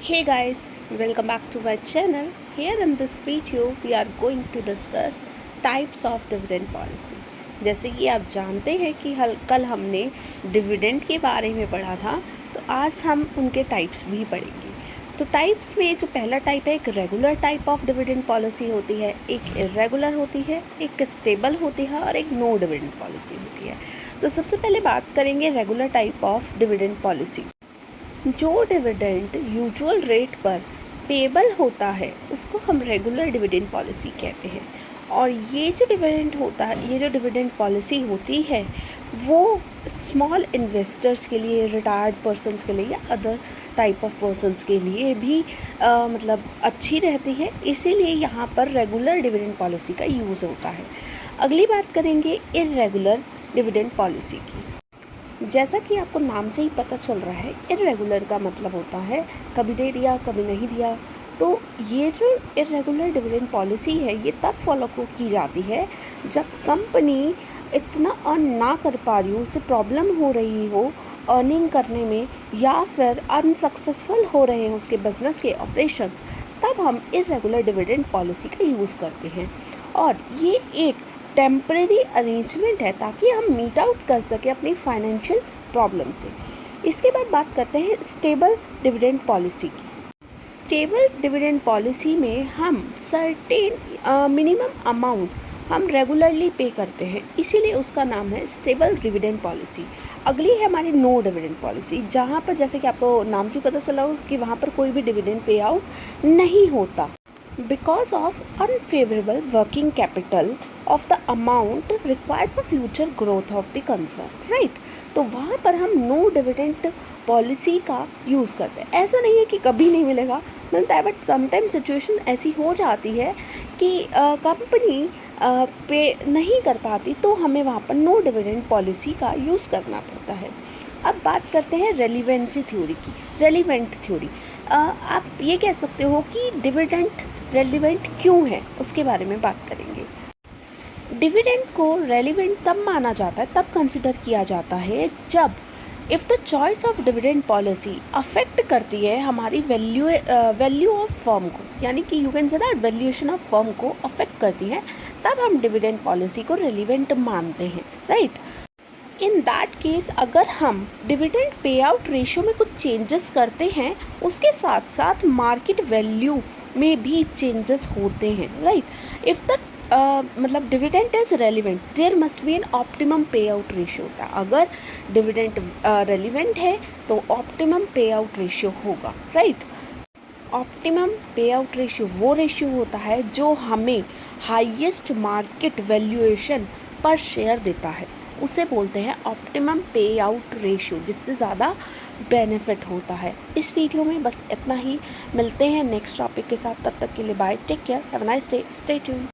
Hey guys, welcome back to my channel. Here in this video we are going to discuss types of dividend policy. जैसे कि आप जानते हैं कि कल हमने डिविडेंड के बारे में पढ़ा था, तो आज हम उनके टाइप्स भी पढ़ेंगे। तो टाइप्स में जो पहला टाइप है, एक regular type of dividend policy होती है, एक इरेगुलर होती है, एक स्टेबल होती है और एक नो डिविडेंड पॉलिसी होती है। तो सबसे पहले बात करेंगे regular type of dividend policy. जो डिविडेंड यूजुअल रेट पर पेबल होता है उसको हम रेगुलर डिविडेंड पॉलिसी कहते हैं। और ये जो डिविडेंड होता है, ये जो डिविडेंड पॉलिसी होती है वो स्मॉल इन्वेस्टर्स के लिए, रिटायर्ड पर्सन्स के लिए या अदर टाइप ऑफ पर्सन्स के लिए भी मतलब अच्छी रहती है, इसीलिए यहाँ पर रेगुलर डिविडेंड पॉलिसी का यूज़ होता है। अगली बात करेंगे इर्रेगुलर डिविडेंड पॉलिसी की। जैसा कि आपको नाम से ही पता चल रहा है, इर्रेगुलर का मतलब होता है कभी दे दिया कभी नहीं दिया। तो ये जो इर्रेगुलर डिविडेंड पॉलिसी है ये तब फॉलो की जाती है जब कंपनी इतना अर्न ना कर पा रही हो, उसे प्रॉब्लम हो रही हो अर्निंग करने में, या फिर अनसक्सेसफुल हो रहे हैं उसके बिजनेस के ऑपरेशंस, तब हम इर्रेगुलर डिविडेंड पॉलिसी का यूज़ करते हैं। और ये एक टेम्परेरी अरेंजमेंट है ताकि हम मीट आउट कर सकें अपनी फाइनेंशियल प्रॉब्लम से। इसके बाद बात करते हैं स्टेबल डिविडेंड पॉलिसी की। स्टेबल डिविडेंड पॉलिसी में हम सर्टेन मिनिमम अमाउंट हम रेगुलरली पे करते हैं, इसीलिए उसका नाम है स्टेबल डिविडेंड पॉलिसी। अगली है हमारी नो डिविडेंड पॉलिसी, जहाँ पर जैसे कि आपको नाम से पता चला हो कि वहाँ पर कोई भी डिविडेंड पे आउट नहीं होता because of unfavorable working capital of the amount required for future growth of the concern, right? तो वहाँ पर हम नो डिविडेंड पॉलिसी का यूज़ करते हैं। ऐसा नहीं है कि कभी नहीं मिलेगा, मिलता है, बट समटाइम सिचुएशन ऐसी हो जाती है कि कंपनी पे नहीं कर पाती, तो हमें वहाँ पर नो डिविडेंड पॉलिसी का यूज़ करना पड़ता है। अब बात करते हैं रेलिवेंसी थ्योरी की। रेलिवेंट थ्योरी, आप ये कह सकते हो कि डिविडेंड रेलिवेंट क्यों है, उसके बारे में बात करेंगे। डिविडेंड को रेलिवेंट तब माना जाता है, तब कंसिडर किया जाता है जब if the choice of dividend policy affect करती है हमारी वैल्यू ऑफ फर्म को, यानी कि you can say that valuation of firm को अफेक्ट करती है, तब हम डिविडेंड पॉलिसी को रेलिवेंट मानते हैं, राइट। इन दैट केस अगर हम डिविडेंड पे आउट रेशियो में कुछ चेंजेस करते हैं, उसके साथ साथ मार्केट वैल्यू में भी चेंजेस होते हैं, राइट। इफ़ द मतलब dividend is relevant, there must be an optimum pay out ratio होता है। अगर डिविडेंड रेलिवेंट है तो ऑप्टिमम पे आउट रेशियो होगा, right. Optimum pay out ratio वो रेशियो होता है जो हमें हाईएस्ट मार्केट वैल्यूएशन पर शेयर देता है, उसे बोलते हैं ऑप्टिमम पे आउट रेशियो, जिससे ज़्यादा बेनिफिट होता है। इस वीडियो में बस इतना ही, मिलते हैं नेक्स्ट टॉपिक के साथ, तब तक के लिए bye, take care, have a nice day, stay tuned.